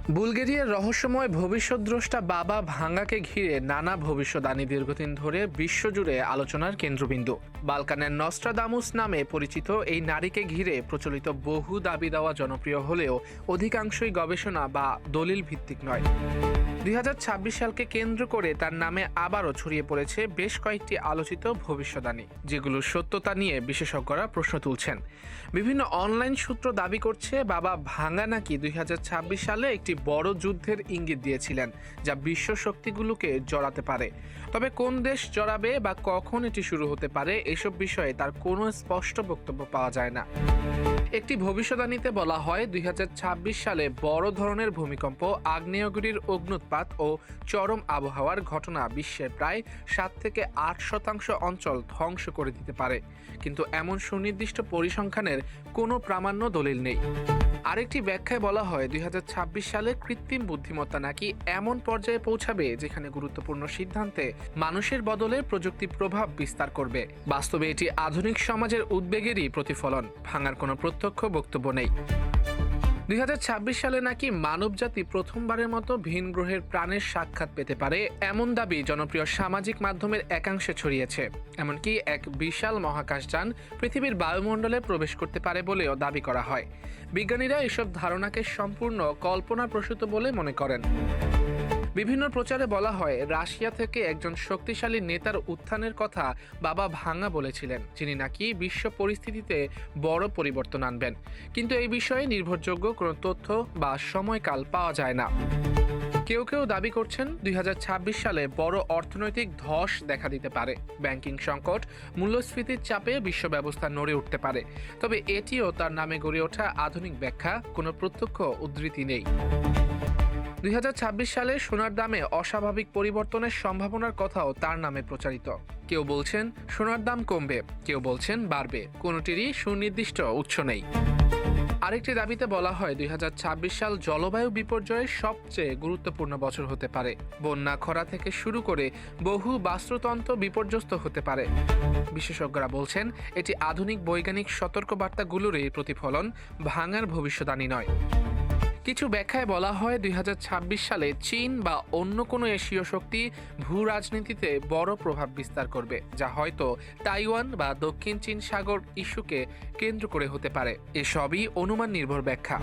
বুলগেরিয়ার রহস্যময় ভবিষ্যদ্দ্রষ্টা বাবা ভাঙ্গাকে ঘিরে নানা ভবিষ্যদ্বাণী দীর্ঘদিন ধরে বিশ্বজুড়ে আলোচনার কেন্দ্রবিন্দু। বালকানের নস্ট্রাদামুস নামে পরিচিত এই নারীকে ঘিরে প্রচলিত বহু দাবি দেওয়া জনপ্রিয় হলেও অধিকাংশই গবেষণা বা দলিল ভিত্তিক নয়। 2026 সালকে কেন্দ্র করে তার নামে আবারও ছড়িয়ে পড়েছে বেশ কয়েকটি আলোচিত ভবিষ্যদ্বাণী, যেগুলোর সত্যতা নিয়ে বিশেষজ্ঞরা প্রশ্ন তুলছেন। বিভিন্ন অনলাইন সূত্র দাবি করছে বাবা ভাঙ্গা নাকি 2026 সালে একটি বড় যুদ্ধের ইঙ্গিত দিয়েছিলেন, যা বিশ্ব শক্তিগুলোকে জড়াতে পারে। তবে কোন দেশ জড়াবে বা কখন এটি শুরু হতে পারে এসব বিষয়ে তার কোনো স্পষ্ট বক্তব্য পাওয়া যায় না। একটি ভবিষ্যদ্বাণীতে বলা হয় 2026 সালে বড় ধরনের ভূমিকম্প, আগ্নেয়গিরির অগ্ন্যুৎপাত ও চরম আবহাওয়ার ঘটনা বিশ্বের প্রায় 7 থেকে 8% অঞ্চল ধ্বংস করে দিতে পারে, কিন্তু এমন সুনির্দিষ্ট পরিসংখ্যানের কোনো প্রামাণ্য দলিল নেই। আরেকটি ব্যাখ্যায় বলা হয় 2026 সালে কৃত্রিম বুদ্ধিমত্তা নাকি এমন পর্যায়ে পৌঁছাবে যেখানে গুরুত্বপূর্ণ সিদ্ধান্তে মানুষের বদলে প্রযুক্তি প্রভাব বিস্তার করবে। বাস্তবে এটি আধুনিক সমাজের উদ্বেগেরই প্রতিফলন, ভাঙার কোনো প্রত্যক্ষ বক্তব্য নেই। 2026 সালে নাকি মানবজাতি প্রথমবারের মতো ভিন গ্রহের প্রাণের সাক্ষাৎ পেতে পারে, এমন দাবি জনপ্রিয় সামাজিক মাধ্যমের একাংশে ছড়িয়েছে। এমনকি এক বিশাল মহাকাশযান পৃথিবীর বায়ুমণ্ডলে প্রবেশ করতে পারে বলেও দাবি করা হয়। বিজ্ঞানীরা এসব ধারণাকে সম্পূর্ণ কল্পনাপ্রসূত বলে মনে করেন। বিভিন্ন প্রচারে বলা হয় রাশিয়া থেকে একজন শক্তিশালী নেতার উত্থানের কথা বাবা ভাঙ্গা বলেছিলেন, যিনি নাকি বিশ্ব পরিস্থিতিতে বড় পরিবর্তন আনবেন, কিন্তু এই বিষয়ে নির্ভরযোগ্য কোনো তথ্য বা সময়কাল পাওয়া যায় না। কেউ কেউ দাবি করছেন 2026 সালে বড় অর্থনৈতিক ধস দেখা দিতে পারে, ব্যাংকিং সংকট, মূল্যস্ফীতির চাপে বিশ্ব ব্যবস্থা নড়ে উঠতে পারে। তবে এটিও তার নামে গড়ে ওঠা আধুনিক ব্যাখ্যা, কোনো প্রত্যক্ষ উদ্ধৃতি নেই। 2026 সালে সোনার দামে অস্বাভাবিক পরিবর্তনের সম্ভাবনার কথাও তার নামে প্রচারিত। কেউ বলছেন সোনার দাম কমবে, কেউ বলছেন বাড়বে, কোনোটিরই সুনির্দিষ্ট উৎস নেই। আরেকটি দাবিতে বলা হয় 2026 সাল জলবায়ু বিপর্যয়ের সবচেয়ে গুরুত্বপূর্ণ বছর হতে পারে। বন্যা, খরা থেকে শুরু করে বহু বাস্তুতন্ত্র বিপর্যস্ত হতে পারে। বিশেষজ্ঞরা বলছেন এটি আধুনিক বৈজ্ঞানিক সতর্কবার্তাগুলোরই প্রতিফলন, ভাঙার ভবিষ্যদ্বাণী নয়। কিছু ব্যাখ্যায় বলা হয় 2026 সালে চীন বা অন্য কোনো এশীয় শক্তি ভূ রাজনীতিতে বড় প্রভাব বিস্তার করবে, যা হয়তো তাইওয়ান বা দক্ষিণ চীন সাগর ইস্যুকে কেন্দ্র করে হতে পারে। এসবই অনুমান নির্ভর ব্যাখ্যা।